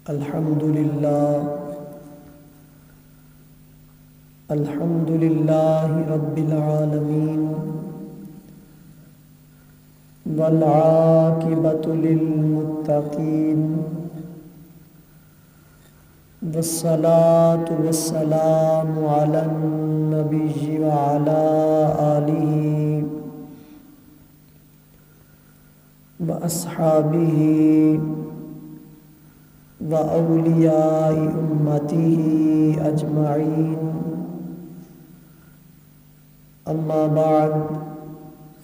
الحمد للہ رب العالمین والعاقبۃ للمتقین والصلاة والسلام علی النبی وعلی آلہ واصحابہ وأولیاء أمته أجمعین اما بعد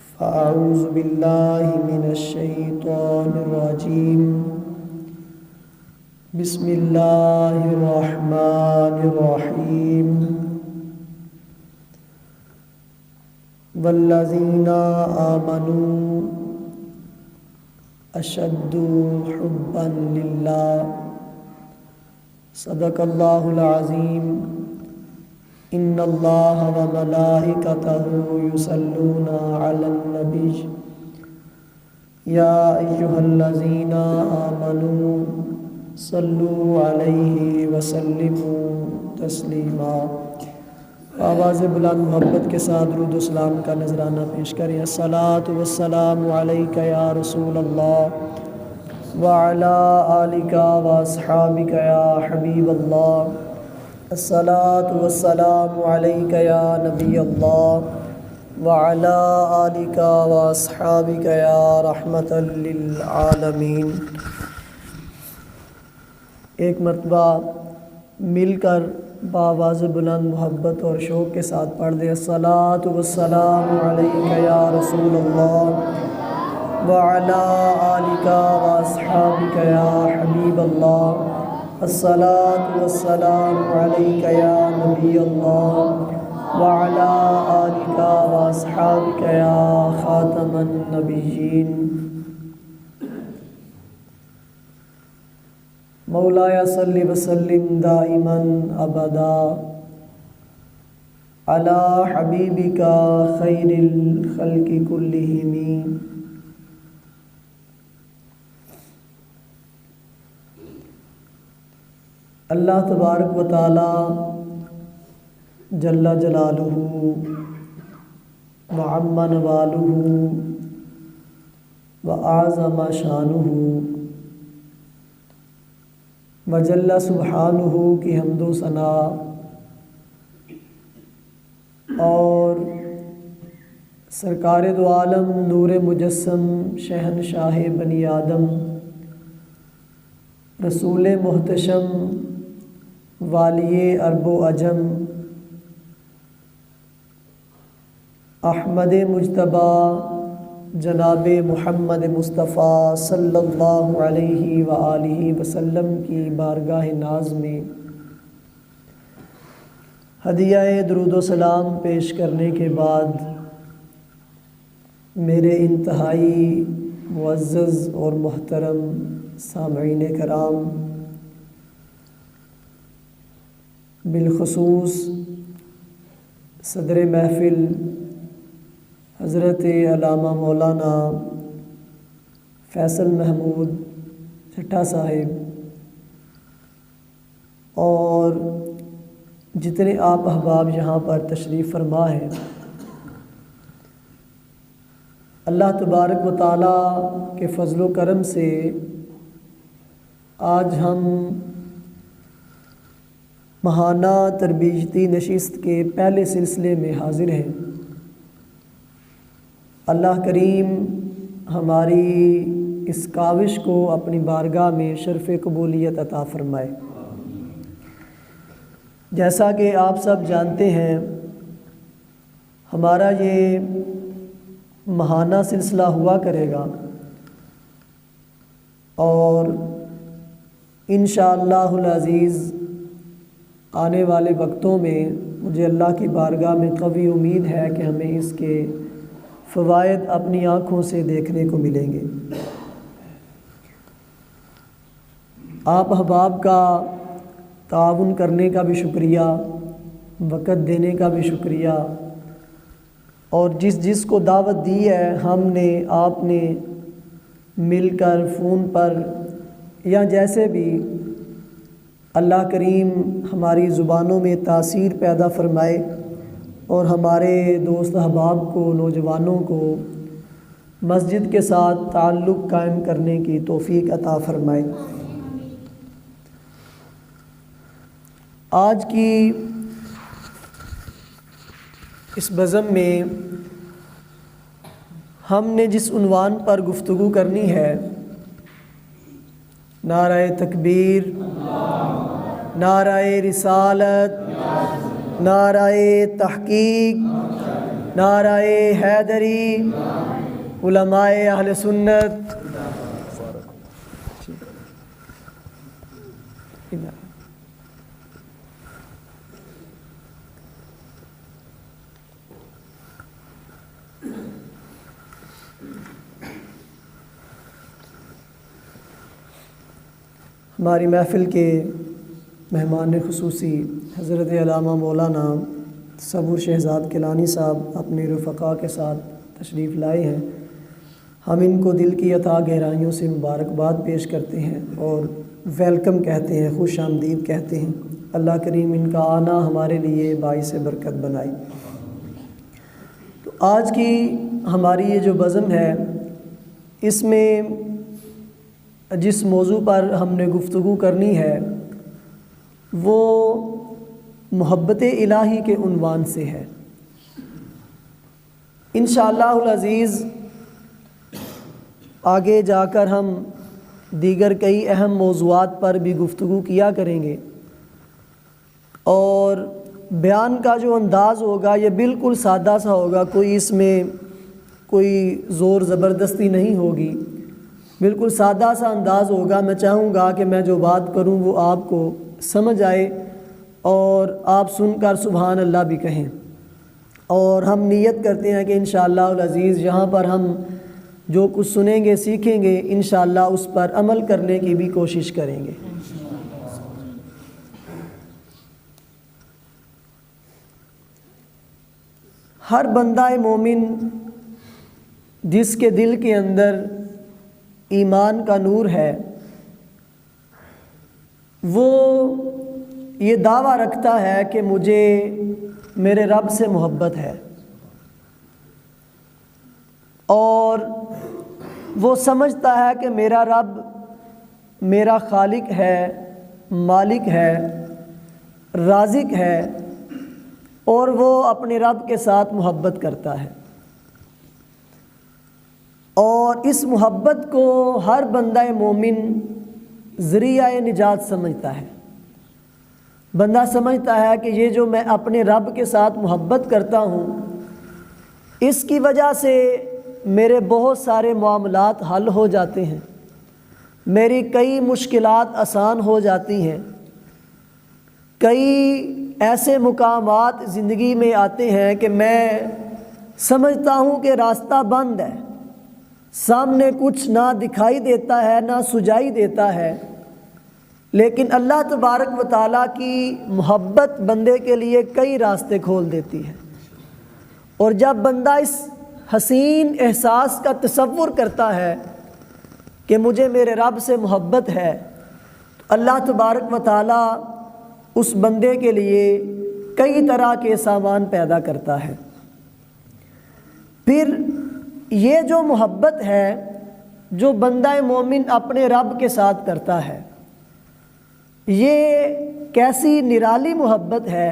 فأعوذ باللہ من الشیطان الرجیم بسم اللہ الرحمن الرحیم والذین آمنوا اشد حبا للہ صدق اللہ العظیم ان اللہ وملائکتہ یصلون علی النبی یا ایہا الذین آمنوا صلوا علیہ وسلموا تسلیما۔ آواز بلند محبت کے ساتھ درود و سلام کا نذرانہ پیش کریں۔ الصلاۃ والسلام علیک یا رسول اللہ وعلی آلک واصحابک یا حبیب اللہ۔ الصلاۃ والسلام علیک یا نبی اللہ وعلی آلک واصحابک یا رحمۃ للعالمین۔ ایک مرتبہ مل کر بآواز بلند محبت اور شوق کے ساتھ پڑھ دیں۔ الصلاۃ والسلام علیک یا رسول اللہ وعلی آلک واصحابک یا حبیب اللہ۔ الصلاۃ والسلام علیک یا نبی اللہ وعلی آلک واصحابک یا خاتم النبیین۔ مولایا صلی وسلم دائما ابدا علی حبیبک خیر الخلق کلہم۔ اللہ تبارک و تعالی جل جلالہ وعم نوالہ وأعظم شانہ وجل سبحانہ کی حمد و ثنا اور سرکار دو عالم نور مجسم شہنشاہ بنی آدم رسول محتشم والی عرب و عجم احمد مجتبیٰ جناب محمد مصطفیٰ صلی اللہ علیہ وآلہ وسلم کی بارگاہ ناز میں ہدیہ درود و سلام پیش کرنے کے بعد میرے انتہائی معزز اور محترم سامعین کرام، بالخصوص صدر محفل حضرت علامہ مولانا فیصل محمود چھٹا صاحب اور جتنے آپ احباب یہاں پر تشریف فرما ہیں، اللہ تبارک و تعالیٰ کے فضل و کرم سے آج ہم ماہانہ تربیتی نشست کے پہلے سلسلے میں حاضر ہیں۔ اللہ کریم ہماری اس کاوش کو اپنی بارگاہ میں شرف قبولیت عطا فرمائے۔ جیسا کہ آپ سب جانتے ہیں، ہمارا یہ ماہانہ سلسلہ ہوا کرے گا اور انشاءاللہ العزیز آنے والے وقتوں میں مجھے اللہ کی بارگاہ میں قوی امید ہے کہ ہمیں اس کے فوائد اپنی آنکھوں سے دیکھنے کو ملیں گے۔ آپ احباب کا تعاون کرنے کا بھی شکریہ، وقت دینے کا بھی شکریہ، اور جس کو دعوت دی ہے ہم نے آپ نے مل کر فون پر یا جیسے بھی اللہ کریم ہماری زبانوں میں تاثیر پیدا فرمائے اور ہمارے دوست احباب کو، نوجوانوں کو مسجد کے ساتھ تعلق قائم کرنے کی توفیق عطا فرمائے۔ آج کی اس بزم میں ہم نے جس عنوان پر گفتگو کرنی ہے، نعرہ تکبیر، نعرہ رسالت، نعرہ تحقیق، نعرہ حیدری، علماء اہل سنت۔ ہماری محفل کے مہمان خصوصی حضرت علامہ مولانا صبور شہزاد کیلانی صاحب اپنے رفقا کے ساتھ تشریف لائے ہیں۔ ہم ان کو دل کی عطا گہرائیوں سے مبارکباد پیش کرتے ہیں اور ویلکم کہتے ہیں، خوش آمدید کہتے ہیں۔ اللہ کریم ان کا آنا ہمارے لیے باعث برکت بنائے۔ تو آج کی ہماری یہ جو بزم ہے، اس میں جس موضوع پر ہم نے گفتگو کرنی ہے وہ محبت الہی کے عنوان سے ہے۔ انشاءاللہ العزیز آگے جا کر ہم دیگر کئی اہم موضوعات پر بھی گفتگو کیا کریں گے، اور بیان کا جو انداز ہوگا یہ بالکل سادہ سا ہوگا، کوئی اس میں کوئی زور زبردستی نہیں ہوگی، بالکل سادہ سا انداز ہوگا۔ میں چاہوں گا کہ میں جو بات کروں وہ آپ کو سمجھ آئے اور آپ سن کر سبحان اللہ بھی کہیں، اور ہم نیت کرتے ہیں کہ انشاءاللہ العزیز یہاں پر ہم جو کچھ سنیں گے، سیکھیں گے، انشاءاللہ اس پر عمل کرنے کی بھی کوشش کریں گے۔ ہر بندہ مومن جس کے دل کے اندر ایمان کا نور ہے، وہ یہ دعویٰ رکھتا ہے کہ مجھے میرے رب سے محبت ہے، اور وہ سمجھتا ہے کہ میرا رب میرا خالق ہے، مالک ہے، رازق ہے، اور وہ اپنے رب کے ساتھ محبت کرتا ہے، اور اس محبت کو ہر بندہ مومن ذریعہ نجات سمجھتا ہے۔ بندہ سمجھتا ہے کہ یہ جو میں اپنے رب کے ساتھ محبت کرتا ہوں، اس کی وجہ سے میرے بہت سارے معاملات حل ہو جاتے ہیں، میری کئی مشکلات آسان ہو جاتی ہیں، کئی ایسے مقامات زندگی میں آتے ہیں کہ میں سمجھتا ہوں کہ راستہ بند ہے، سامنے کچھ نہ دکھائی دیتا ہے، نہ سجائی دیتا ہے، لیکن اللہ تبارک و تعالیٰ کی محبت بندے کے لیے کئی راستے کھول دیتی ہے۔ اور جب بندہ اس حسین احساس کا تصور کرتا ہے کہ مجھے میرے رب سے محبت ہے، تو اللہ تبارک و تعالیٰ اس بندے کے لیے کئی طرح کے سامان پیدا کرتا ہے۔ پھر یہ جو محبت ہے جو بندہ مومن اپنے رب کے ساتھ کرتا ہے، یہ کیسی نرالی محبت ہے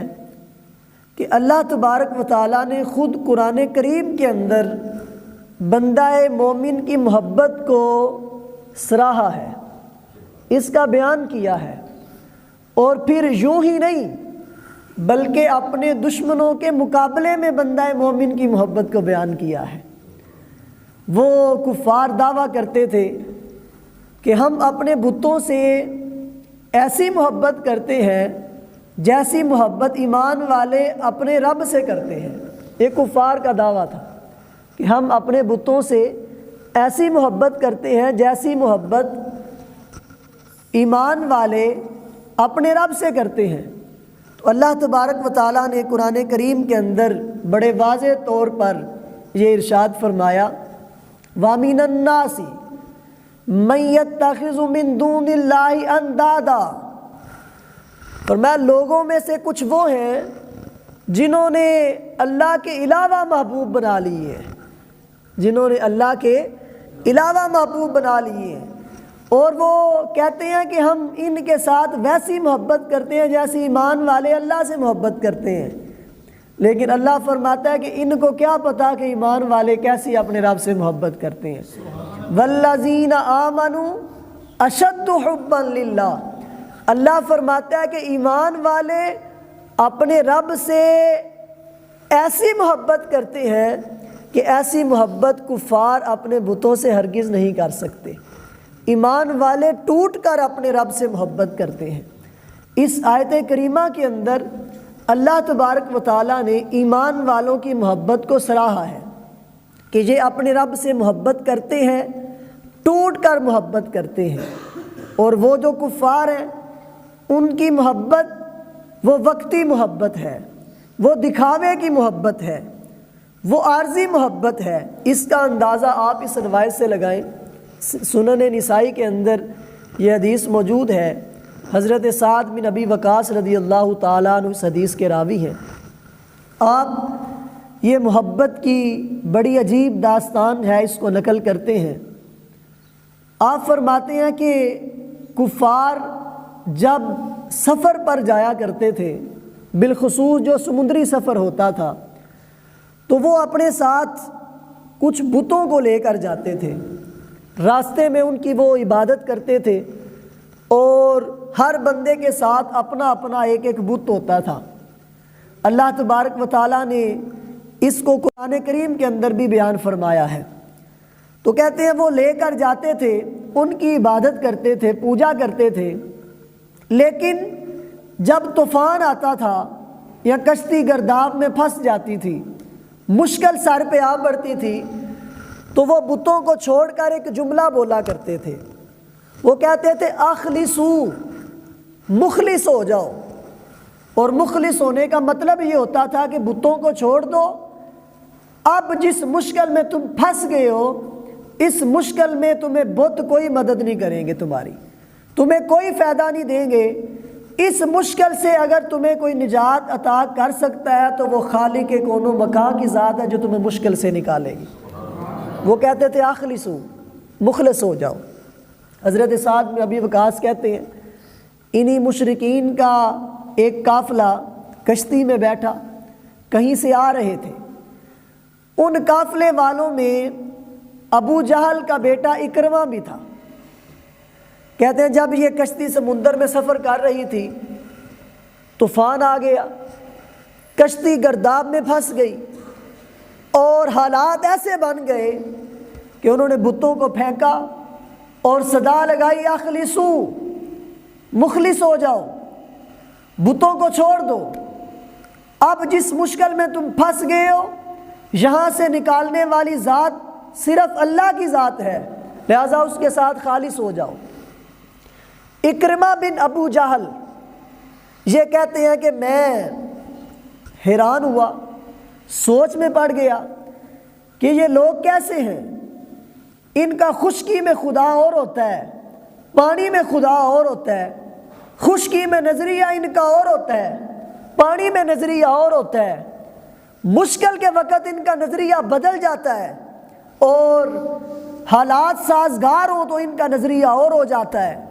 کہ اللہ تبارک و تعالیٰ نے خود قرآن کریم کے اندر بندہ مومن کی محبت کو سراہا ہے، اس کا بیان کیا ہے، اور پھر یوں ہی نہیں بلکہ اپنے دشمنوں کے مقابلے میں بندہ مومن کی محبت کو بیان کیا ہے۔ وہ کفار دعویٰ کرتے تھے کہ ہم اپنے بتوں سے ایسی محبت کرتے ہیں جیسی محبت ایمان والے اپنے رب سے کرتے ہیں۔ یہ کفار کا دعویٰ تھا کہ ہم اپنے بتوں سے ایسی محبت کرتے ہیں جیسی محبت ایمان والے اپنے رب سے کرتے ہیں۔ تو اللہ تبارک و تعالیٰ نے قرآن کریم کے اندر بڑے واضح طور پر یہ ارشاد فرمایا، وَمِنَ النَّاسِ مَن يَتَّخِذُ مِن دُونِ اللَّهِ أَندَادًا فرمایا لوگوں میں سے کچھ وہ ہیں جنہوں نے اللہ کے علاوہ محبوب بنا لیے ہیں، جنہوں نے اللہ کے علاوہ محبوب بنا لیے ہیں، اور وہ کہتے ہیں کہ ہم ان کے ساتھ ویسی محبت کرتے ہیں جیسی ایمان والے اللہ سے محبت کرتے ہیں، لیکن اللہ فرماتا ہے کہ ان کو کیا پتا کہ ایمان والے کیسی اپنے رب سے محبت کرتے ہیں۔ والذین آمنوا اشد حبا للہ، اللہ فرماتا ہے کہ ایمان والے اپنے رب سے ایسی محبت کرتے ہیں کہ ایسی محبت کفار اپنے بتوں سے ہرگز نہیں کر سکتے۔ ایمان والے ٹوٹ کر اپنے رب سے محبت کرتے ہیں۔ اس آیت کریمہ کے اندر اللہ تبارک و تعالیٰ نے ایمان والوں کی محبت کو سراہا ہے کہ یہ اپنے رب سے محبت کرتے ہیں، ٹوٹ کر محبت کرتے ہیں، اور وہ جو کفار ہیں ان کی محبت وہ وقتی محبت ہے، وہ دکھاوے کی محبت ہے، وہ عارضی محبت ہے۔ اس کا اندازہ آپ اس روایت سے لگائیں، سنن نسائی کے اندر یہ حدیث موجود ہے، حضرت سعد بن ابی وقاص رضی اللہ تعالیٰ عنہ اس حدیث کے راوی ہیں۔ آپ یہ محبت کی بڑی عجیب داستان ہے، اس کو نقل کرتے ہیں۔ آپ فرماتے ہیں کہ کفار جب سفر پر جایا کرتے تھے، بالخصوص جو سمندری سفر ہوتا تھا، تو وہ اپنے ساتھ کچھ بتوں کو لے کر جاتے تھے، راستے میں ان کی وہ عبادت کرتے تھے، اور ہر بندے کے ساتھ اپنا اپنا ایک ایک بت ہوتا تھا۔ اللہ تبارک و تعالیٰ نے اس کو قرآن کریم کے اندر بھی بیان فرمایا ہے۔ تو کہتے ہیں وہ لے کر جاتے تھے، ان کی عبادت کرتے تھے، پوجا کرتے تھے، لیکن جب طوفان آتا تھا یا کشتی گرداب میں پھنس جاتی تھی، مشکل سر پہ آ پڑتی تھی، تو وہ بتوں کو چھوڑ کر ایک جملہ بولا کرتے تھے۔ وہ کہتے تھے اخلصو، مخلص ہو جاؤ، اور مخلص ہونے کا مطلب یہ ہوتا تھا کہ بتوں کو چھوڑ دو، اب جس مشکل میں تم پھنس گئے ہو، اس مشکل میں تمہیں بت کوئی مدد نہیں کریں گے، تمہیں کوئی فائدہ نہیں دیں گے۔ اس مشکل سے اگر تمہیں کوئی نجات عطا کر سکتا ہے تو وہ خالق کون و مکان کی ذات ہے جو تمہیں مشکل سے نکالے گی۔ وہ کہتے تھے اخلصو، مخلص ہو جاؤ۔ حضرت سعد بن ابی وقاص کہتے ہیں انہی مشرکین کا ایک قافلہ کشتی میں بیٹھا، کہیں سے آ رہے تھے۔ ان قافلے والوں میں ابو جہل کا بیٹا اکرمہ بھی تھا۔ کہتے ہیں جب یہ کشتی سمندر میں سفر کر رہی تھی، طوفان آ گیا، کشتی گرداب میں پھنس گئی، اور حالات ایسے بن گئے کہ انہوں نے بتوں کو پھینکا اور صدا لگائی اخلصو، مخلص ہو جاؤ، بتوں کو چھوڑ دو، اب جس مشکل میں تم پھنس گئے ہو یہاں سے نکالنے والی ذات صرف اللہ کی ذات ہے، لہذا اس کے ساتھ خالص ہو جاؤ۔ اکرمہ بن ابو جہل یہ کہتے ہیں کہ میں حیران ہوا، سوچ میں پڑ گیا کہ یہ لوگ کیسے ہیں، ان کا خشکی میں خدا اور ہوتا ہے، پانی میں خدا اور ہوتا ہے، خشکی میں نظریہ ان کا اور ہوتا ہے، پانی میں نظریہ اور ہوتا ہے، مشکل کے وقت ان کا نظریہ بدل جاتا ہے، اور حالات سازگار ہوں تو ان کا نظریہ اور ہو جاتا ہے۔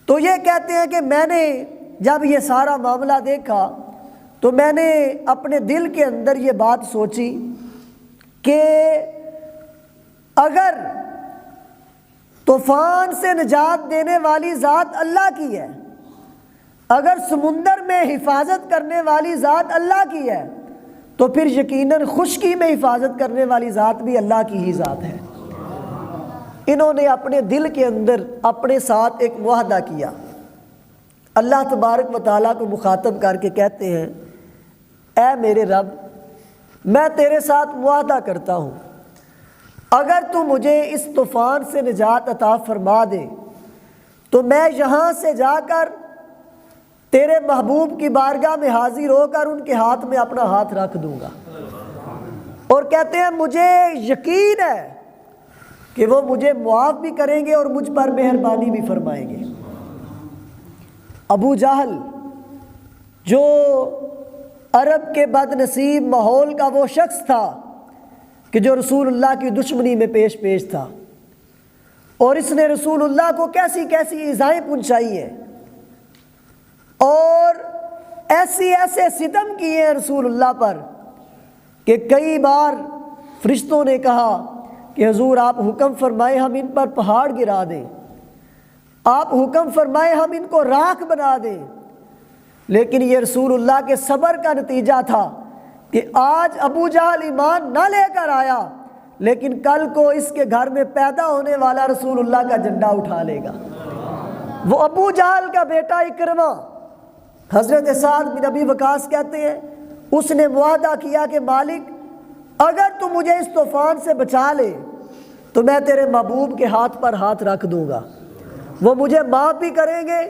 تو یہ کہتے ہیں کہ میں نے جب یہ سارا معاملہ دیکھا تو میں نے اپنے دل کے اندر یہ بات سوچی کہ اگر طوفان سے نجات دینے والی ذات اللہ کی ہے، اگر سمندر میں حفاظت کرنے والی ذات اللہ کی ہے، تو پھر یقیناً خشکی میں حفاظت کرنے والی ذات بھی اللہ کی ہی ذات ہے۔ انہوں نے اپنے دل کے اندر اپنے ساتھ ایک معاہدہ کیا، اللہ تبارک و تعالیٰ کو مخاطب کر کے کہتے ہیں اے میرے رب، میں تیرے ساتھ معاہدہ کرتا ہوں، اگر تو مجھے اس طوفان سے نجات عطا فرما دے تو میں یہاں سے جا کر تیرے محبوب کی بارگاہ میں حاضر ہو کر ان کے ہاتھ میں اپنا ہاتھ رکھ دوں گا، اور کہتے ہیں مجھے یقین ہے کہ وہ مجھے معاف بھی کریں گے اور مجھ پر مہربانی بھی فرمائیں گے۔ ابو جہل جو عرب کے بد نصیب ماحول کا وہ شخص تھا کہ جو رسول اللہ کی دشمنی میں پیش تھا، اور اس نے رسول اللہ کو کیسی کیسی ایذائیں پہنچائی ہیں اور ایسے ستم کیے ہیں رسول اللہ پر کہ کئی بار فرشتوں نے کہا کہ حضور آپ حکم فرمائے ہم ان پر پہاڑ گرا دیں، آپ حکم فرمائے ہم ان کو راکھ بنا دیں، لیکن یہ رسول اللہ کے صبر کا نتیجہ تھا کہ آج ابو جہل ایمان نہ لے کر آیا، لیکن کل کو اس کے گھر میں پیدا ہونے والا رسول اللہ کا جھنڈا اٹھا لے گا۔ وہ ابو جہل کا بیٹا اکرمہ، حضرت سعد بن ابی وقاص کہتے ہیں اس نے معاہدہ کیا کہ مالک اگر تو مجھے اس طوفان سے بچا لے تو میں تیرے محبوب کے ہاتھ پر ہاتھ رکھ دوں گا، وہ مجھے معاف بھی کریں گے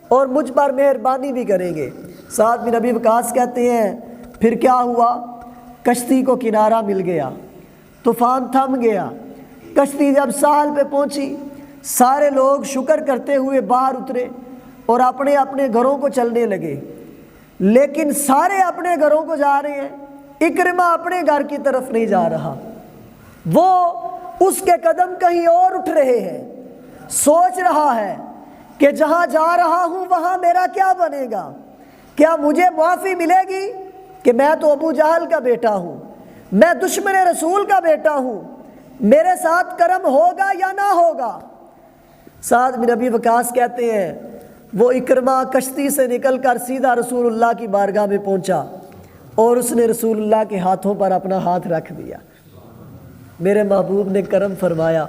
اور مجھ پر مہربانی بھی کریں گے۔ سعد بن ابی وقاص کہتے ہیں پھر کیا ہوا، کشتی کو کنارہ مل گیا، طوفان تھم گیا، کشتی جب ساحل پہ پہنچی سارے لوگ شکر کرتے ہوئے باہر اترے اور اپنے اپنے گھروں کو چلنے لگے، لیکن سارے اپنے گھروں کو جا رہے ہیں، اکرمہ اپنے گھر کی طرف نہیں جا رہا، وہ اس کے قدم کہیں اور اٹھ رہے ہیں، سوچ رہا ہے کہ جہاں جا رہا ہوں وہاں میرا کیا بنے گا، کیا مجھے معافی ملے گی کہ میں تو ابو جہل کا بیٹا ہوں، میں دشمن رسول کا بیٹا ہوں، میرے ساتھ کرم ہوگا یا نہ ہوگا۔ سعد بن ابی وقاص کہتے ہیں وہ اکرمہ کشتی سے نکل کر سیدھا رسول اللہ کی بارگاہ میں پہنچا اور اس نے رسول اللہ کے ہاتھوں پر اپنا ہاتھ رکھ دیا، میرے محبوب نے کرم فرمایا۔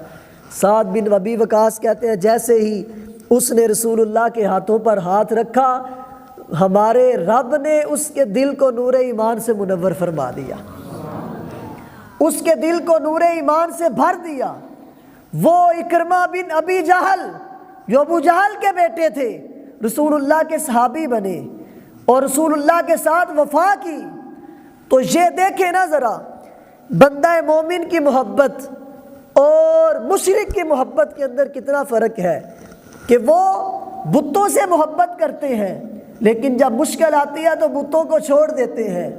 سعد بن ابی وقاص کہتے ہیں جیسے ہی اس نے رسول اللہ کے ہاتھوں پر ہاتھ رکھا ہمارے رب نے اس کے دل کو نور ایمان سے منور فرما دیا، اس کے دل کو نور ایمان سے بھر دیا۔ وہ اکرمہ بن ابی جہل جو ابو جہل کے بیٹے تھے رسول اللہ کے صحابی بنے اور رسول اللہ کے ساتھ وفا کی۔ تو یہ دیکھیں نا ذرا بندہ مومن کی محبت اور مشرک کی محبت کے اندر کتنا فرق ہے کہ وہ بتوں سے محبت کرتے ہیں لیکن جب مشکل آتی ہے تو بتوں کو چھوڑ دیتے ہیں۔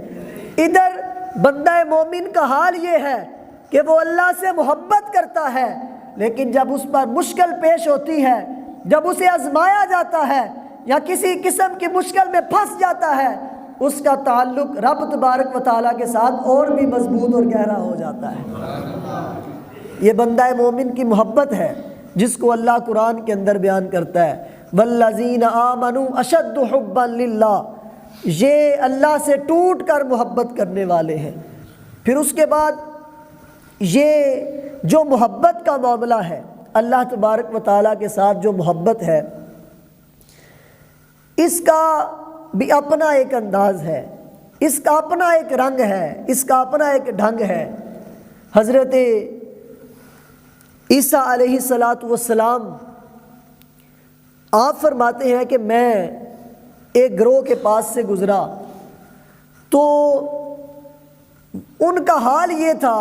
ادھر بندہ مومن کا حال یہ ہے کہ وہ اللہ سے محبت کرتا ہے لیکن جب اس پر مشکل پیش ہوتی ہے، جب اسے آزمایا جاتا ہے یا کسی قسم کی مشکل میں پھنس جاتا ہے، اس کا تعلق رب تبارک و تعالیٰ کے ساتھ اور بھی مضبوط اور گہرا ہو جاتا ہے۔ یہ بندہ مومن کی محبت ہے جس کو اللہ قرآن کے اندر بیان کرتا ہے والذین آمنوا اشد حبا للہ، یہ اللہ سے ٹوٹ کر محبت کرنے والے ہیں۔ پھر اس کے بعد یہ جو محبت کا معاملہ ہے اللہ تبارک و تعالیٰ کے ساتھ جو محبت ہے اس کا بھی اپنا ایک انداز ہے، اس کا اپنا ایک رنگ ہے، اس کا اپنا ایک ڈھنگ ہے۔ حضرت عیسیٰ علیہ السلام آپ فرماتے ہیں کہ میں ایک گروہ کے پاس سے گزرا تو ان کا حال یہ تھا،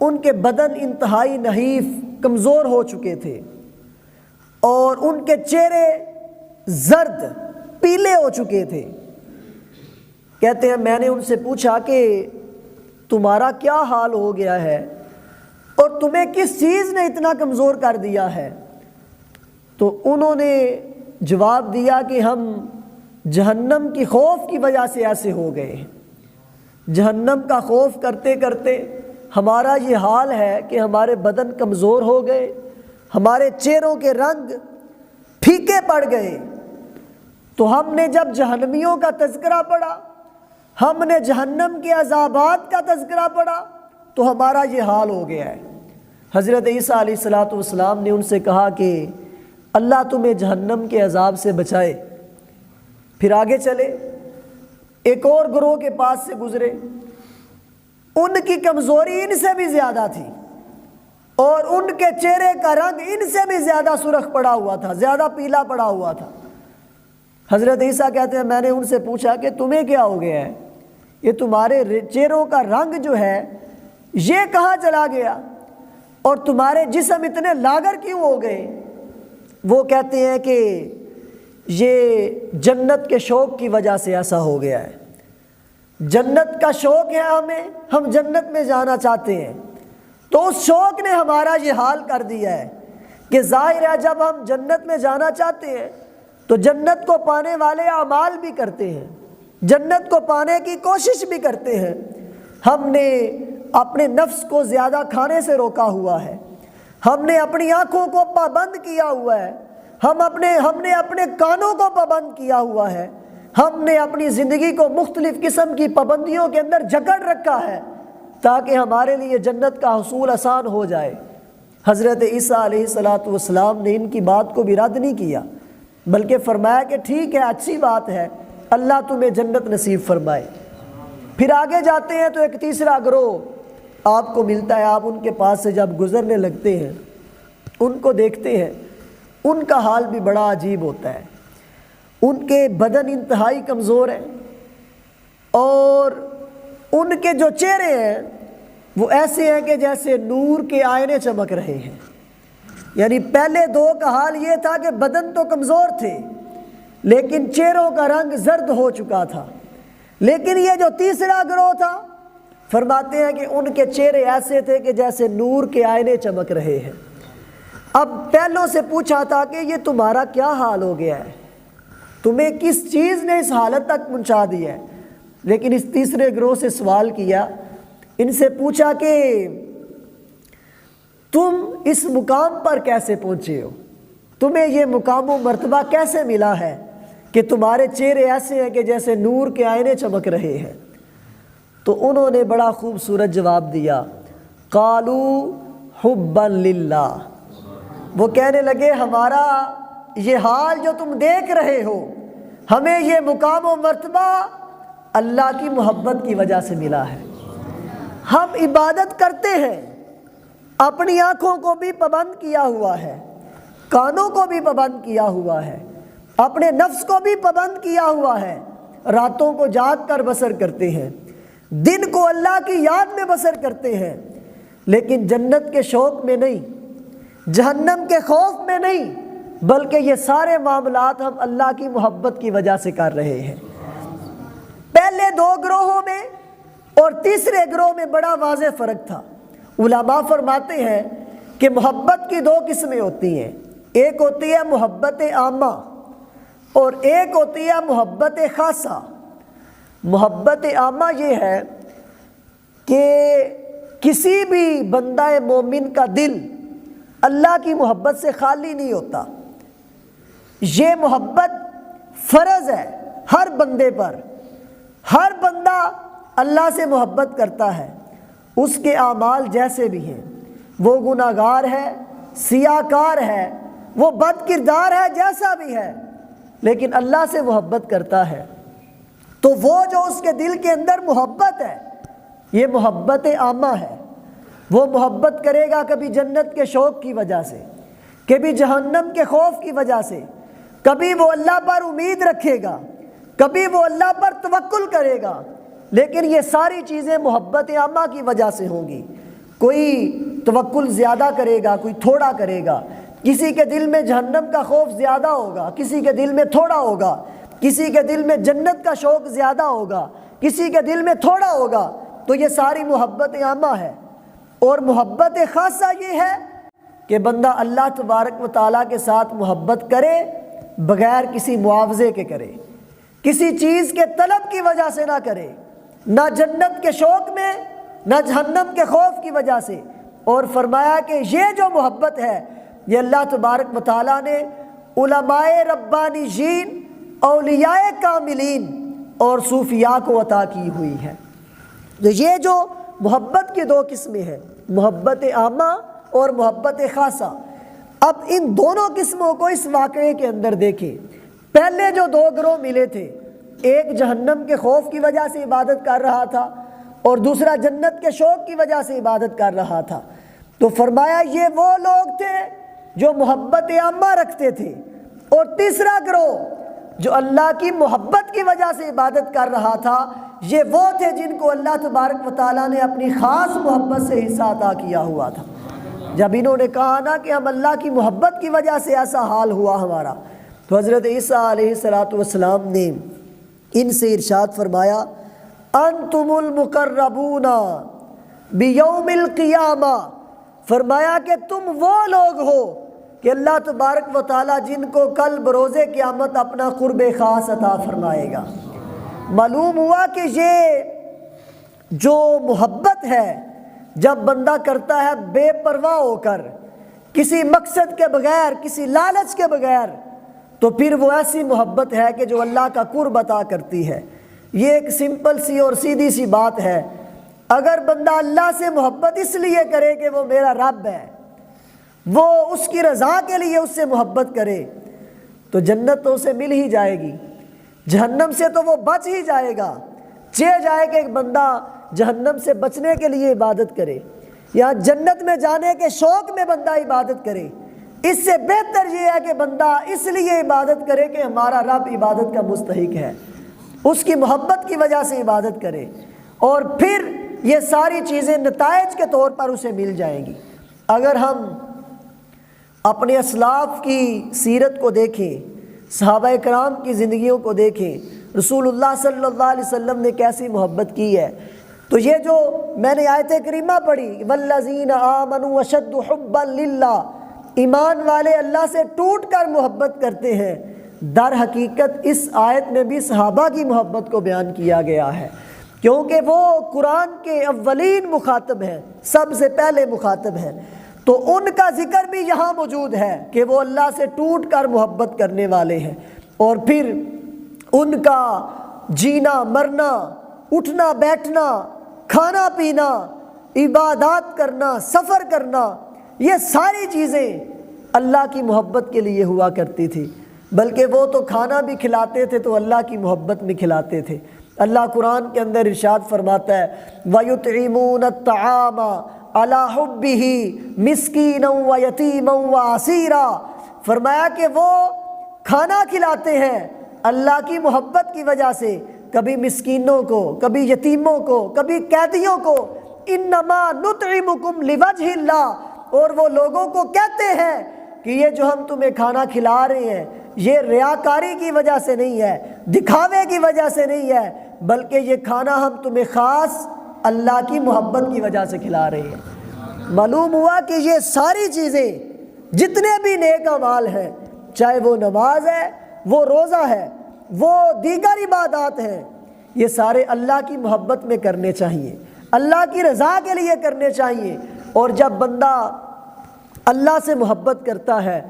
ان کے بدن انتہائی نحیف کمزور ہو چکے تھے اور ان کے چہرے زرد پیلے ہو چکے تھے۔ کہتے ہیں میں نے ان سے پوچھا کہ تمہارا کیا حال ہو گیا ہے اور تمہیں کس چیز نے اتنا کمزور کر دیا ہے؟ تو انہوں نے جواب دیا کہ ہم جہنم کی خوف کی وجہ سے ایسے ہو گئے ہیں، جہنم کا خوف کرتے کرتے ہمارا یہ حال ہے کہ ہمارے بدن کمزور ہو گئے، ہمارے چہروں کے رنگ پھیکے پڑ گئے۔ تو ہم نے جب جہنمیوں کا تذکرہ پڑھا، ہم نے جہنم کے عذابات کا تذکرہ پڑھا تو ہمارا یہ حال ہو گیا ہے۔ حضرت عیسیٰ علیہ السلام نے ان سے کہا کہ اللہ تمہیں جہنم کے عذاب سے بچائے۔ پھر آگے چلے، ایک اور گروہ کے پاس سے گزرے، ان کی کمزوری ان سے بھی زیادہ تھی اور ان کے چہرے کا رنگ ان سے بھی زیادہ سرخ پڑا ہوا تھا، زیادہ پیلا پڑا ہوا تھا۔ حضرت عیسیٰ کہتے ہیں میں نے ان سے پوچھا کہ تمہیں کیا ہو گیا ہے، یہ تمہارے چہروں کا رنگ جو ہے یہ کہاں چلا گیا اور تمہارے جسم اتنے لاغر کیوں ہو گئے؟ وہ کہتے ہیں کہ یہ جنت کے شوق کی وجہ سے ایسا ہو گیا ہے۔ جنت کا شوق ہے ہمیں، ہم جنت میں جانا چاہتے ہیں، تو اس شوق نے ہمارا یہ حال کر دیا ہے کہ ظاہر ہے جب ہم جنت میں جانا چاہتے ہیں تو جنت کو پانے والے اعمال بھی کرتے ہیں، جنت کو پانے کی کوشش بھی کرتے ہیں۔ ہم نے اپنے نفس کو زیادہ کھانے سے روکا ہوا ہے، ہم نے اپنی آنکھوں کو پابند کیا ہوا ہے، ہم نے اپنے کانوں کو پابند کیا ہوا ہے، ہم نے اپنی زندگی کو مختلف قسم کی پابندیوں کے اندر جکڑ رکھا ہے تاکہ ہمارے لیے جنت کا حصول آسان ہو جائے۔ حضرت عیسیٰ علیہ السلام نے ان کی بات کو بھی رد نہیں کیا، بلکہ فرمایا کہ ٹھیک ہے، اچھی بات ہے، اللہ تمہیں جنت نصیب فرمائے۔ پھر آگے جاتے ہیں تو ایک تیسرا گروہ آپ کو ملتا ہے، آپ ان کے پاس سے جب گزرنے لگتے ہیں، ان کو دیکھتے ہیں، ان کا حال بھی بڑا عجیب ہوتا ہے۔ ان کے بدن انتہائی کمزور ہیں اور ان کے جو چہرے ہیں وہ ایسے ہیں کہ جیسے نور کے آئینے چمک رہے ہیں۔ یعنی پہلے دو کا حال یہ تھا کہ بدن تو کمزور تھے لیکن چہروں کا رنگ زرد ہو چکا تھا، لیکن یہ جو تیسرا گروہ تھا فرماتے ہیں کہ ان کے چہرے ایسے تھے کہ جیسے نور کے آئینے چمک رہے ہیں۔ اب پہلوں سے پوچھا تھا کہ یہ تمہارا کیا حال ہو گیا ہے، تمہیں کس چیز نے اس حالت تک پہنچا دیا ہے؟ لیکن اس تیسرے گروہ سے سوال کیا، ان سے پوچھا کہ تم اس مقام پر کیسے پہنچے ہو، تمہیں یہ مقام و مرتبہ کیسے ملا ہے کہ تمہارے چہرے ایسے ہیں کہ جیسے نور کے آئینے چمک رہے ہیں؟ تو انہوں نے بڑا خوبصورت جواب دیا، قالوا حبا للہ۔ وہ کہنے لگے ہمارا یہ حال جو تم دیکھ رہے ہو، ہمیں یہ مقام و مرتبہ اللہ کی محبت کی وجہ سے ملا ہے۔ ہم عبادت کرتے ہیں، اپنی آنکھوں کو بھی پابند کیا ہوا ہے، کانوں کو بھی پابند کیا ہوا ہے، اپنے نفس کو بھی پابند کیا ہوا ہے، راتوں کو جاگ کر بسر کرتے ہیں، دن کو اللہ کی یاد میں بسر کرتے ہیں، لیکن جنت کے شوق میں نہیں، جہنم کے خوف میں نہیں، بلکہ یہ سارے معاملات ہم اللہ کی محبت کی وجہ سے کر رہے ہیں۔ پہلے دو گروہوں میں اور تیسرے گروہ میں بڑا واضح فرق تھا۔ علماء فرماتے ہیں کہ محبت کی دو قسمیں ہوتی ہیں، ایک ہوتی ہے محبت عامہ اور ایک ہوتی ہے محبت خاصہ۔ محبت عامہ یہ ہے کہ کسی بھی بندہ مومن کا دل اللہ کی محبت سے خالی نہیں ہوتا، یہ محبت فرض ہے ہر بندے پر، ہر بندہ اللہ سے محبت کرتا ہے، اس کے اعمال جیسے بھی ہیں، وہ گناہ گار ہے، سیاہ کار ہے، وہ بد کردار ہے، جیسا بھی ہے، لیکن اللہ سے محبت کرتا ہے، تو وہ جو اس کے دل کے اندر محبت ہے یہ محبت عامہ ہے۔ وہ محبت کرے گا کبھی جنت کے شوق کی وجہ سے، کبھی جہنم کے خوف کی وجہ سے، کبھی وہ اللہ پر امید رکھے گا، کبھی وہ اللہ پر توکل کرے گا، لیکن یہ ساری چیزیں محبت عامہ کی وجہ سے ہوں گی۔ کوئی توکل زیادہ کرے گا، کوئی تھوڑا کرے گا، کسی کے دل میں جہنم کا خوف زیادہ ہوگا، کسی کے دل میں تھوڑا ہوگا، کسی کے دل میں جنت کا شوق زیادہ ہوگا، کسی کے دل میں تھوڑا ہوگا، تو یہ ساری محبت عامہ ہے۔ اور محبت خاصہ یہ ہے کہ بندہ اللہ تبارک و تعالیٰ کے ساتھ محبت کرے بغیر کسی معاوضے کے کرے، کسی چیز کے طلب کی وجہ سے نہ کرے، نہ جنت کے شوق میں نہ جہنم کے خوف کی وجہ سے۔ اور فرمایا کہ یہ جو محبت ہے یہ اللہ تبارک و تعالیٰ نے علماء ربانیین، اولیاء کاملین اور صوفیاء کو عطا کی ہوئی ہے۔ یہ جو محبت کی دو قسمیں ہیں، محبت عامہ اور محبت خاصہ۔ اب ان دونوں قسموں کو اس واقعے کے اندر دیکھیں۔ پہلے جو دو گروہ ملے تھے، ایک جہنم کے خوف کی وجہ سے عبادت کر رہا تھا اور دوسرا جنت کے شوق کی وجہ سے عبادت کر رہا تھا، تو فرمایا یہ وہ لوگ تھے جو محبت عامہ رکھتے تھے، اور تیسرا گروہ جو اللہ کی محبت کی وجہ سے عبادت کر رہا تھا، یہ وہ تھے جن کو اللہ تبارک و تعالیٰ نے اپنی خاص محبت سے حصہ عطا کیا ہوا تھا۔ جب انہوں نے کہا نا کہ ہم اللہ کی محبت کی وجہ سے ایسا حال ہوا ہمارا، تو حضرت عیسیٰ علیہ السلام نے ان سے ارشاد فرمایا انتم المقربون بیوم القیامہ، فرمایا کہ تم وہ لوگ ہو کہ اللہ تبارک و تعالیٰ جن کو کل بروز قیامت اپنا قرب خاص عطا فرمائے گا۔ معلوم ہوا کہ یہ جو محبت ہے جب بندہ کرتا ہے بے پرواہ ہو کر، کسی مقصد کے بغیر، کسی لالچ کے بغیر، تو پھر وہ ایسی محبت ہے کہ جو اللہ کا قرب عطا کرتی ہے۔ یہ ایک سمپل سی اور سیدھی سی بات ہے۔ اگر بندہ اللہ سے محبت اس لیے کرے کہ وہ میرا رب ہے، وہ اس کی رضا کے لیے اس سے محبت کرے، تو جنت تو اسے مل ہی جائے گی، جہنم سے تو وہ بچ ہی جائے گا۔ جائے کہ ایک بندہ جہنم سے بچنے کے لیے عبادت کرے یا جنت میں جانے کے شوق میں بندہ عبادت کرے، اس سے بہتر یہ ہے کہ بندہ اس لیے عبادت کرے کہ ہمارا رب عبادت کا مستحق ہے، اس کی محبت کی وجہ سے عبادت کرے، اور پھر یہ ساری چیزیں نتائج کے طور پر اسے مل جائیں گی۔ اگر ہم اپنے اسلاف کی سیرت کو دیکھیں، صحابہ کرام کی زندگیوں کو دیکھیں، رسول اللہ صلی اللہ علیہ وسلم نے کیسی محبت کی ہے، تو یہ جو میں نے آیت کریمہ پڑھی والذین آمنوا اشد حبا للہ، ایمان والے اللہ سے ٹوٹ کر محبت کرتے ہیں، در حقیقت اس آیت میں بھی صحابہ کی محبت کو بیان کیا گیا ہے، کیونکہ وہ قرآن کے اولین مخاطب ہیں، سب سے پہلے مخاطب ہیں، تو ان کا ذکر بھی یہاں موجود ہے کہ وہ اللہ سے ٹوٹ کر محبت کرنے والے ہیں، اور پھر ان کا جینا مرنا، اٹھنا بیٹھنا، کھانا پینا، عبادات کرنا، سفر کرنا، یہ ساری چیزیں اللہ کی محبت کے لیے ہوا کرتی تھی، بلکہ وہ تو کھانا بھی کھلاتے تھے تو اللہ کی محبت میں کھلاتے تھے۔ اللہ قرآن کے اندر ارشاد فرماتا ہے وَيُطْعِمُونَ الطَّعَامَ عَلَىٰ حُبِّهِ مِسْكِينًا وَيَتِيمًا وَأَسِيرًا، فرمایا کہ وہ کھانا کھلاتے ہیں اللہ کی محبت کی وجہ سے، کبھی مسکینوں کو، کبھی یتیموں کو، کبھی قیدیوں کو، انما نطعمکم لوجہ اللہ، اور وہ لوگوں کو کہتے ہیں کہ یہ جو ہم تمہیں کھانا کھلا رہے ہیں یہ ریاکاری کی وجہ سے نہیں ہے، دکھاوے کی وجہ سے نہیں ہے، بلکہ یہ کھانا ہم تمہیں خاص اللہ کی محبت کی وجہ سے کھلا رہے ہیں۔ معلوم ہوا کہ یہ ساری چیزیں جتنے بھی نیک اعمال ہیں، چاہے وہ نماز ہے، وہ روزہ ہے، وہ دیگر عبادات ہیں، یہ سارے اللہ کی محبت میں کرنے چاہیے، اللہ کی رضا کے لیے کرنے چاہیے۔ اور جب بندہ اللہ سے محبت کرتا ہے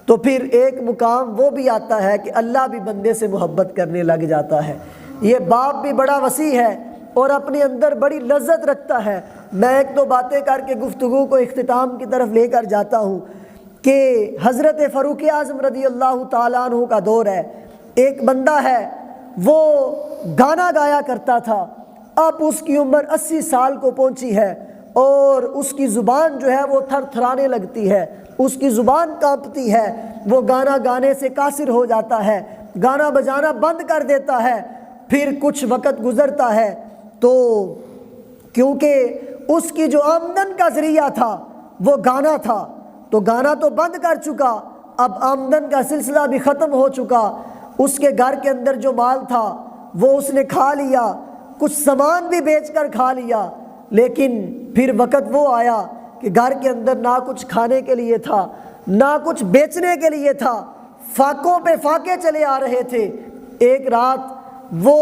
تو پھر ایک مقام وہ بھی آتا ہے کہ اللہ بھی بندے سے محبت کرنے لگ جاتا ہے۔ یہ باب بھی بڑا وسیع ہے اور اپنے اندر بڑی لذت رکھتا ہے۔ میں ایک دو باتیں کر کے گفتگو کو اختتام کی طرف لے کر جاتا ہوں کہ حضرت فاروق اعظم رضی اللہ تعالیٰ عنہ کا دور ہے، ایک بندہ ہے وہ گانا گایا کرتا تھا، اب اس کی عمر 80 سال کو پہنچی ہے اور اس کی زبان جو ہے وہ تھر تھرانے لگتی ہے، اس کی زبان کانپتی ہے، وہ گانا گانے سے قاصر ہو جاتا ہے، گانا بجانا بند کر دیتا ہے۔ پھر کچھ وقت گزرتا ہے تو کیونکہ اس کی جو آمدن کا ذریعہ تھا وہ گانا تھا، تو گانا تو بند کر چکا، اب آمدن کا سلسلہ بھی ختم ہو چکا، اس کے گھر کے اندر جو مال تھا وہ اس نے کھا لیا، کچھ سامان بھی بیچ کر کھا لیا، لیکن پھر وقت وہ آیا کہ گھر کے اندر نہ کچھ کھانے کے لیے تھا، نہ کچھ بیچنے کے لیے تھا، فاقوں پہ فاقے چلے آ رہے تھے۔ ایک رات وہ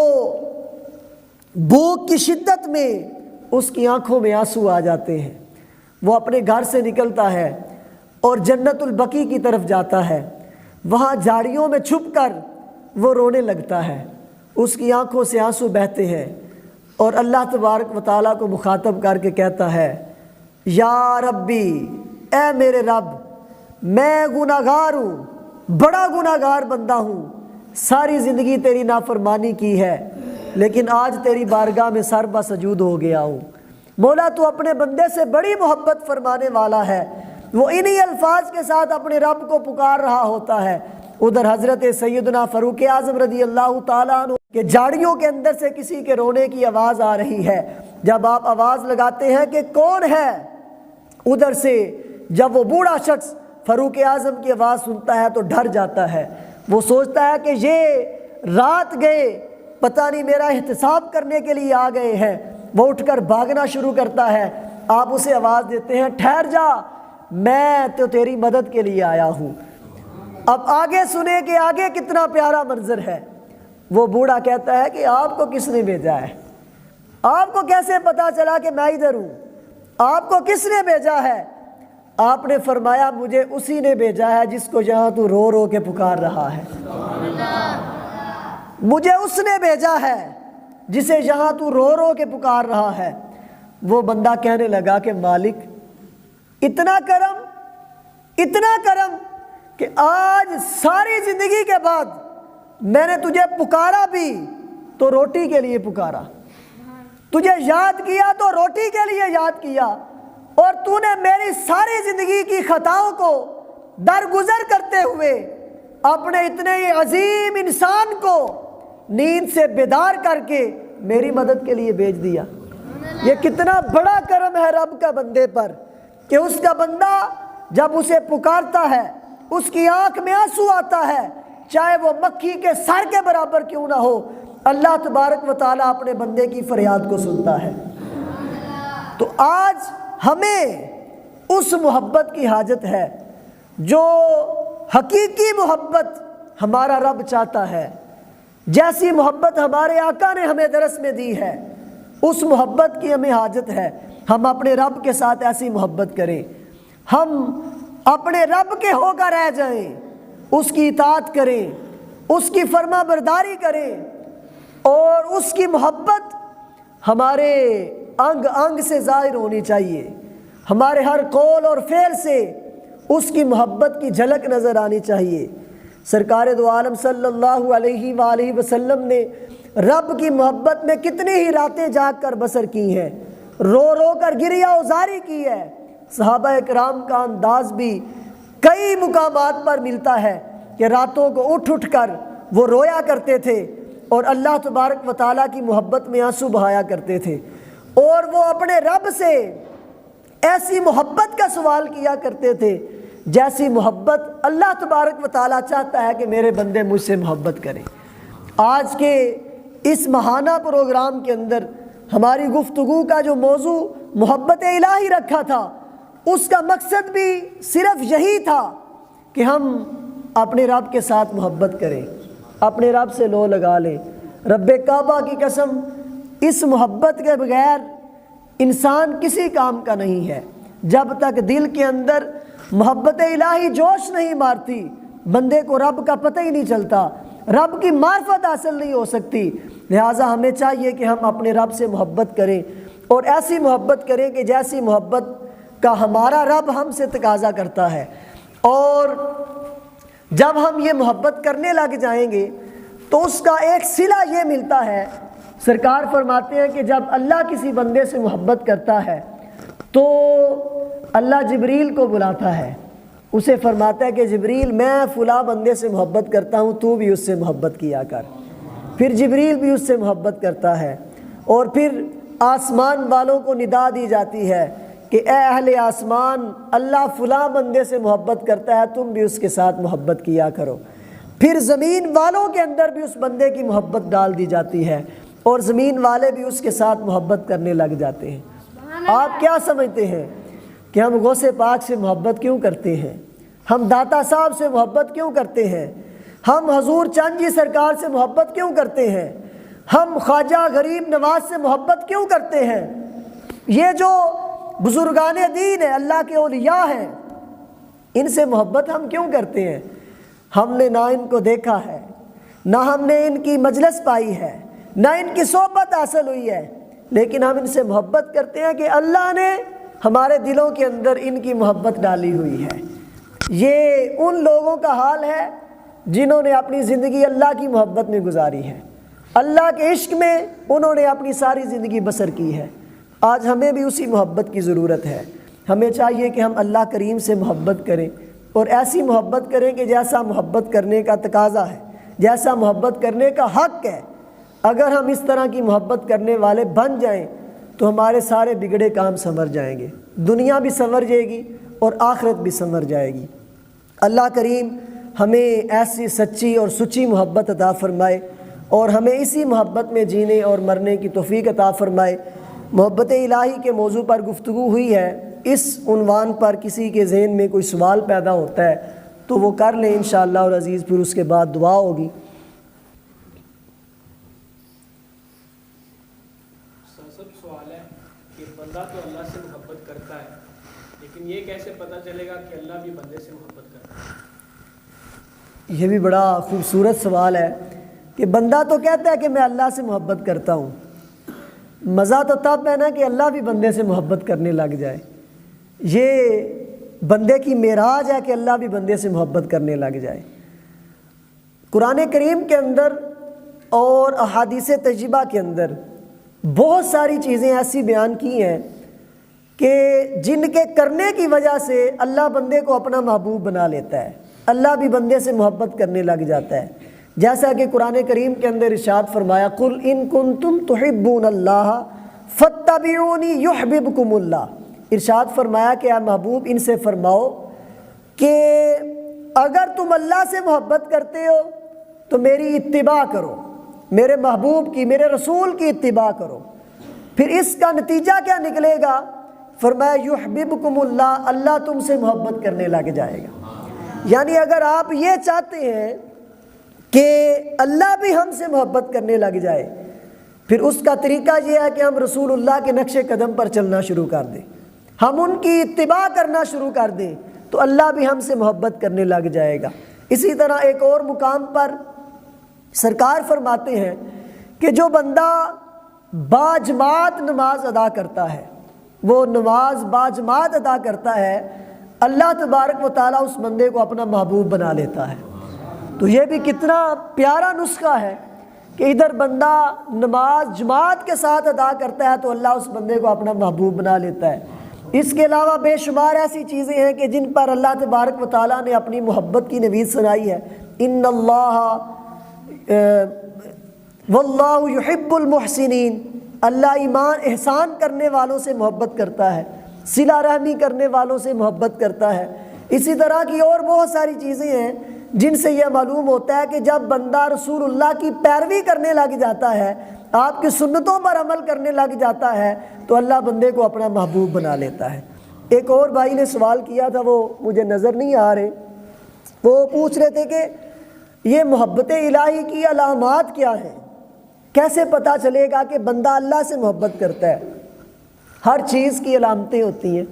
بھوک کی شدت میں اس کی آنکھوں میں آنسو آ جاتے ہیں، وہ اپنے گھر سے نکلتا ہے اور جنت البقیع کی طرف جاتا ہے، وہاں جھاڑیوں میں چھپ کر وہ رونے لگتا ہے، اس کی آنکھوں سے آنسو بہتے ہیں اور اللہ تبارک و تعالیٰ کو مخاطب کر کے کہتا ہے یا ربی، اے میرے رب، میں گناہ گار ہوں، بڑا گناہ گار بندہ ہوں، ساری زندگی تیری نافرمانی کی ہے، لیکن آج تیری بارگاہ میں سر بسجود ہو گیا ہوں۔ مولا تو اپنے بندے سے بڑی محبت فرمانے والا ہے، وہ انہی الفاظ کے ساتھ اپنے رب کو پکار رہا ہوتا ہے۔ ادھر حضرت سیدنا فاروق اعظم رضی اللہ تعالیٰ عنہ کہ جھاڑیوں کے اندر سے کسی کے رونے کی آواز آ رہی ہے، جب آپ آواز لگاتے ہیں کہ کون ہے، ادھر سے جب وہ بوڑھا شخص فاروق اعظم کی آواز سنتا ہے تو ڈر جاتا ہے، وہ سوچتا ہے کہ یہ رات گئے پتہ نہیں میرا احتساب کرنے کے لیے آ گئے ہیں، وہ اٹھ کر بھاگنا شروع کرتا ہے۔ آپ اسے آواز دیتے ہیں ٹھہر جا، میں تو تیری مدد کے لیے آیا ہوں۔ اب آگے سنیں کہ آگے کتنا پیارا منظر ہے۔ وہ بوڑھا کہتا ہے کہ آپ کو کس نے بھیجا ہے؟ آپ کو کیسے پتا چلا کہ میں ادھر ہوں؟ آپ کو کس نے بھیجا ہے؟ آپ نے فرمایا مجھے اسی نے بھیجا ہے جس کو یہاں تو رو رو کے پکار رہا ہے۔ مجھے اس نے بھیجا ہے جسے یہاں تو رو رو کے پکار رہا ہے۔ وہ بندہ کہنے لگا کہ مالک اتنا کرم کہ آج ساری زندگی کے بعد میں نے تجھے پکارا بھی تو روٹی کے لیے پکارا، تجھے یاد کیا تو روٹی کے لیے یاد کیا، اور تو نے میری ساری زندگی کی خطاؤں کو درگزر کرتے ہوئے اپنے اتنے ہی عظیم انسان کو نیند سے بیدار کر کے میری مدد کے لیے بھیج دیا۔ یہ کتنا بڑا کرم ہے رب کا بندے پر کہ اس کا بندہ جب اسے پکارتا ہے اس کی آنکھ میں آنسو آتا ہے، چاہے وہ مکھی کے سر کے برابر کیوں نہ ہو، اللہ تبارک و تعالیٰ اپنے بندے کی فریاد کو سنتا ہے۔ تو آج ہمیں اس محبت کی حاجت ہے جو حقیقی محبت ہمارا رب چاہتا ہے، جیسی محبت ہمارے آقا نے ہمیں درس میں دی ہے، اس محبت کی ہمیں حاجت ہے۔ ہم اپنے رب کے ساتھ ایسی محبت کریں، ہم اپنے رب کے ہو کر رہ جائیں، اس کی اطاعت کریں، اس کی فرما برداری کریں، اور اس کی محبت ہمارے انگ انگ سے ظاہر ہونی چاہیے، ہمارے ہر قول اور فعل سے اس کی محبت کی جھلک نظر آنی چاہیے۔ سرکار دو عالم صلی اللہ علیہ وآلہ وسلم نے رب کی محبت میں کتنی ہی راتیں جاگ کر بسر کی ہیں، رو رو کر گریہ ازاری کی ہے۔ صحابہ اکرام کا انداز بھی کئی مقامات پر ملتا ہے کہ راتوں کو اٹھ اٹھ کر وہ رویا کرتے تھے اور اللہ تبارک و تعالیٰ کی محبت میں آنسو بہایا کرتے تھے، اور وہ اپنے رب سے ایسی محبت کا سوال کیا کرتے تھے جیسی محبت اللہ تبارک و تعالیٰ چاہتا ہے کہ میرے بندے مجھ سے محبت کریں۔ آج کے اس ماہانہ پروگرام کے اندر ہماری گفتگو کا جو موضوع محبت الہی رکھا تھا، اس کا مقصد بھی صرف یہی تھا کہ ہم اپنے رب کے ساتھ محبت کریں، اپنے رب سے لو لگا لیں۔ رب کعبہ کی قسم، اس محبت کے بغیر انسان کسی کام کا نہیں ہے۔ جب تک دل کے اندر محبت الہی جوش نہیں مارتی، بندے کو رب کا پتہ ہی نہیں چلتا، رب کی معرفت حاصل نہیں ہو سکتی۔ لہٰذا ہمیں چاہیے کہ ہم اپنے رب سے محبت کریں، اور ایسی محبت کریں کہ جیسی محبت کا ہمارا رب ہم سے تقاضا کرتا ہے۔ اور جب ہم یہ محبت کرنے لگ جائیں گے تو اس کا ایک صلہ یہ ملتا ہے، سرکار فرماتے ہیں کہ جب اللہ کسی بندے سے محبت کرتا ہے تو اللہ جبریل کو بلاتا ہے، اسے فرماتا ہے کہ جبریل میں فلاں بندے سے محبت کرتا ہوں، تو بھی اس سے محبت کیا کر۔ پھر جبریل بھی اس سے محبت کرتا ہے، اور پھر آسمان والوں کو ندا دی جاتی ہے کہ اے اہل آسمان، اللہ فلاں بندے سے محبت کرتا ہے، تم بھی اس کے ساتھ محبت کیا کرو۔ پھر زمین والوں کے اندر بھی اس بندے کی محبت ڈال دی جاتی ہے، اور زمین والے بھی اس کے ساتھ محبت کرنے لگ جاتے ہیں۔ آپ کیا سمجھتے ہیں کہ ہم غوث پاک سے محبت کیوں کرتے ہیں؟ ہم داتا صاحب سے محبت کیوں کرتے ہیں؟ ہم حضور چند جی سرکار سے محبت کیوں کرتے ہیں؟ ہم خواجہ غریب نواز سے محبت کیوں کرتے ہیں؟ یہ جو بزرگان دین ہیں، اللہ کے اولیاء ہیں، ان سے محبت ہم کیوں کرتے ہیں؟ ہم نے نہ ان کو دیکھا ہے، نہ ہم نے ان کی مجلس پائی ہے، نہ ان کی صحبت حاصل ہوئی ہے، لیکن ہم ان سے محبت کرتے ہیں کہ اللہ نے ہمارے دلوں کے اندر ان کی محبت ڈالی ہوئی ہے۔ یہ ان لوگوں کا حال ہے جنہوں نے اپنی زندگی اللہ کی محبت میں گزاری ہے، اللہ کے عشق میں انہوں نے اپنی ساری زندگی بسر کی ہے۔ آج ہمیں بھی اسی محبت کی ضرورت ہے۔ ہمیں چاہیے کہ ہم اللہ کریم سے محبت کریں، اور ایسی محبت کریں کہ جیسا محبت کرنے کا تقاضا ہے، جیسا محبت کرنے کا حق ہے۔ اگر ہم اس طرح کی محبت کرنے والے بن جائیں تو ہمارے سارے بگڑے کام سنور جائیں گے، دنیا بھی سنور جائے گی اور آخرت بھی سنور جائے گی۔ اللہ کریم ہمیں ایسی سچی اور سچی محبت عطا فرمائے اور ہمیں اسی محبت میں جینے اور مرنے کی توفیق عطا فرمائے۔ محبت الہی کے موضوع پر گفتگو ہوئی ہے، اس عنوان پر کسی کے ذہن میں کوئی سوال پیدا ہوتا ہے تو وہ کر لیں انشاءاللہ العزیز، پھر اس کے بعد دعا ہوگی۔ سوال ہے کہ بندہ تو اللہ سے محبت کرتا ہے، لیکن یہ کیسے پتہ چلے گا کہ اللہ بھی بندے سے محبت کرتا ہے؟ یہ بھی بڑا خوبصورت سوال ہے کہ بندہ تو کہتا ہے کہ میں اللہ سے محبت کرتا ہوں، مزہ تو تب ہے نا کہ اللہ بھی بندے سے محبت کرنے لگ جائے۔ یہ بندے کی معراج ہے کہ اللہ بھی بندے سے محبت کرنے لگ جائے۔ قرآن کریم کے اندر اور احادیث طیبہ کے اندر بہت ساری چیزیں ایسی بیان کی ہیں کہ جن کے کرنے کی وجہ سے اللہ بندے کو اپنا محبوب بنا لیتا ہے، اللہ بھی بندے سے محبت کرنے لگ جاتا ہے۔ جیسا کہ قرآن کریم کے اندر ارشاد فرمایا قُلْ إِن كُنتُمْ تُحِبُّونَ اللَّهَ فَاتَّبِعُونِي يُحْبِبْكُمُ اللَّهُ۔ ارشاد فرمایا کہ اے محبوب ان سے فرماؤ کہ اگر تم اللہ سے محبت کرتے ہو تو میری اتباع کرو، میرے محبوب کی، میرے رسول کی اتباع کرو۔ پھر اس کا نتیجہ کیا نکلے گا؟ فرمایا یحببکم اللہ، اللہ تم سے محبت کرنے لگ جائے گا۔ یعنی اگر آپ یہ چاہتے ہیں کہ اللہ بھی ہم سے محبت کرنے لگ جائے، پھر اس کا طریقہ یہ ہے کہ ہم رسول اللہ کے نقش قدم پر چلنا شروع کر دیں، ہم ان کی اتباع کرنا شروع کر دیں تو اللہ بھی ہم سے محبت کرنے لگ جائے گا۔ اسی طرح ایک اور مقام پر سرکار فرماتے ہیں کہ جو بندہ باجماعت نماز ادا کرتا ہے، وہ نماز باجماعت ادا کرتا ہے، اللہ تبارک و تعالیٰ اس بندے کو اپنا محبوب بنا لیتا ہے۔ تو یہ بھی کتنا پیارا نسخہ ہے کہ ادھر بندہ نماز جماعت کے ساتھ ادا کرتا ہے تو اللہ اس بندے کو اپنا محبوب بنا لیتا ہے۔ اس کے علاوہ بے شمار ایسی چیزیں ہیں کہ جن پر اللہ تبارک و تعالیٰ نے اپنی محبت کی نوید سنائی ہے۔ ان اللہ واللہ یحب المحسنین، اللہ ایمان احسان کرنے والوں سے محبت کرتا ہے، صلہ رحمی کرنے والوں سے محبت کرتا ہے۔ اسی طرح کی اور بہت ساری چیزیں ہیں جن سے یہ معلوم ہوتا ہے کہ جب بندہ رسول اللہ کی پیروی کرنے لگ جاتا ہے، آپ کی سنتوں پر عمل کرنے لگ جاتا ہے تو اللہ بندے کو اپنا محبوب بنا لیتا ہے۔ ایک اور بھائی نے سوال کیا تھا، وہ مجھے نظر نہیں آ رہے، وہ پوچھ رہے تھے کہ یہ محبت الہی کی علامات کیا ہیں، کیسے پتہ چلے گا کہ بندہ اللہ سے محبت کرتا ہے؟ ہر چیز کی علامتیں ہوتی ہیں،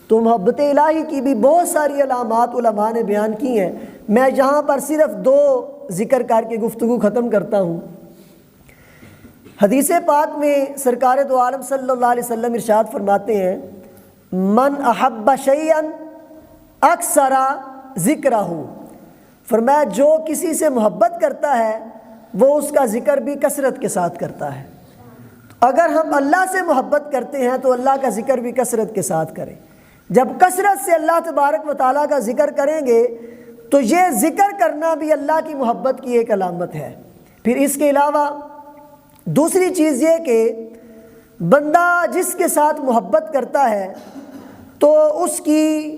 تو محبت الہی کی بھی بہت ساری علامات علماء نے بیان کی ہیں۔ میں یہاں پر صرف 2 ذکر کر کے گفتگو ختم کرتا ہوں۔ حدیث پاک میں سرکار دو عالم صلی اللہ علیہ وسلم ارشاد فرماتے ہیں من احب شیئا اکثر ذکرہ، فرمایا جو کسی سے محبت کرتا ہے وہ اس کا ذکر بھی کثرت کے ساتھ کرتا ہے۔ اگر ہم اللہ سے محبت کرتے ہیں تو اللہ کا ذکر بھی کثرت کے ساتھ کریں۔ جب کثرت سے اللہ تبارک و تعالیٰ کا ذکر کریں گے تو یہ ذکر کرنا بھی اللہ کی محبت کی ایک علامت ہے۔ پھر اس کے علاوہ دوسری چیز یہ کہ بندہ جس کے ساتھ محبت کرتا ہے تو اس کی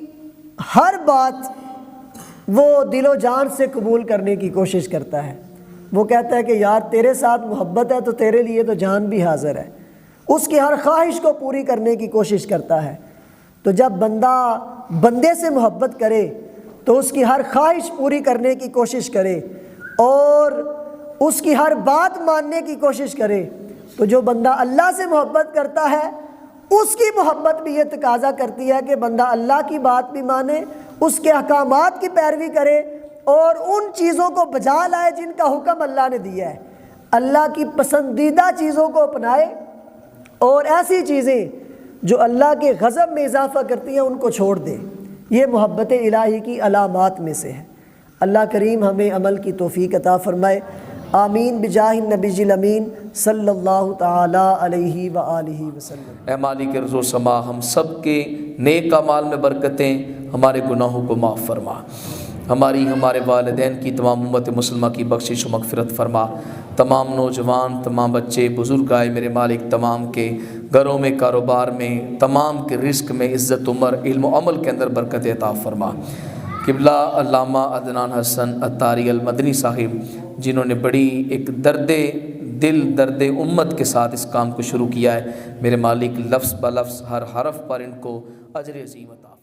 ہر بات وہ دل و جان سے قبول کرنے کی کوشش کرتا ہے۔ وہ کہتا ہے کہ یار تیرے ساتھ محبت ہے تو تیرے لیے تو جان بھی حاضر ہے، اس کی ہر خواہش کو پوری کرنے کی کوشش کرتا ہے۔ تو جب بندہ بندے سے محبت کرے تو اس کی ہر خواہش پوری کرنے کی کوشش کرے اور اس کی ہر بات ماننے کی کوشش کرے، تو جو بندہ اللہ سے محبت کرتا ہے اس کی محبت بھی یہ تقاضا کرتی ہے کہ بندہ اللہ کی بات بھی مانے، اس کے احکامات کی پیروی کرے اور ان چیزوں کو بجا لائے جن کا حکم اللہ نے دیا ہے، اللہ کی پسندیدہ چیزوں کو اپنائے اور ایسی چیزیں جو اللہ کے غضب میں اضافہ کرتی ہیں ان کو چھوڑ دے۔ یہ محبت الہی کی علامات میں سے ہے۔ اللہ کریم ہمیں عمل کی توفیق عطا فرمائے، آمین بجاہ النبی الامین صلی اللہ تعالی علیہ وآلہ وسلم۔ اے مالک ارض و سما، ہم سب کے نیک اعمال میں برکتیں، ہمارے گناہوں کو معاف فرما، ہمارے والدین کی، تمام امت مسلمہ کی بخشش و مغفرت فرما، تمام نوجوان، تمام بچے، بزرگ آئے میرے مالک، تمام کے گھروں میں، کاروبار میں، تمام کے رزق میں، عزت، عمر، علم و عمل کے اندر برکت عطا فرما کہ قبلہ علامہ عدنان حسن اتاری المدنی صاحب، جنہوں نے بڑی ایک درد دل درد امت کے ساتھ اس کام کو شروع کیا ہے، میرے مالک لفظ بلفظ ہر حرف پر ان کو اجر عظیم عطا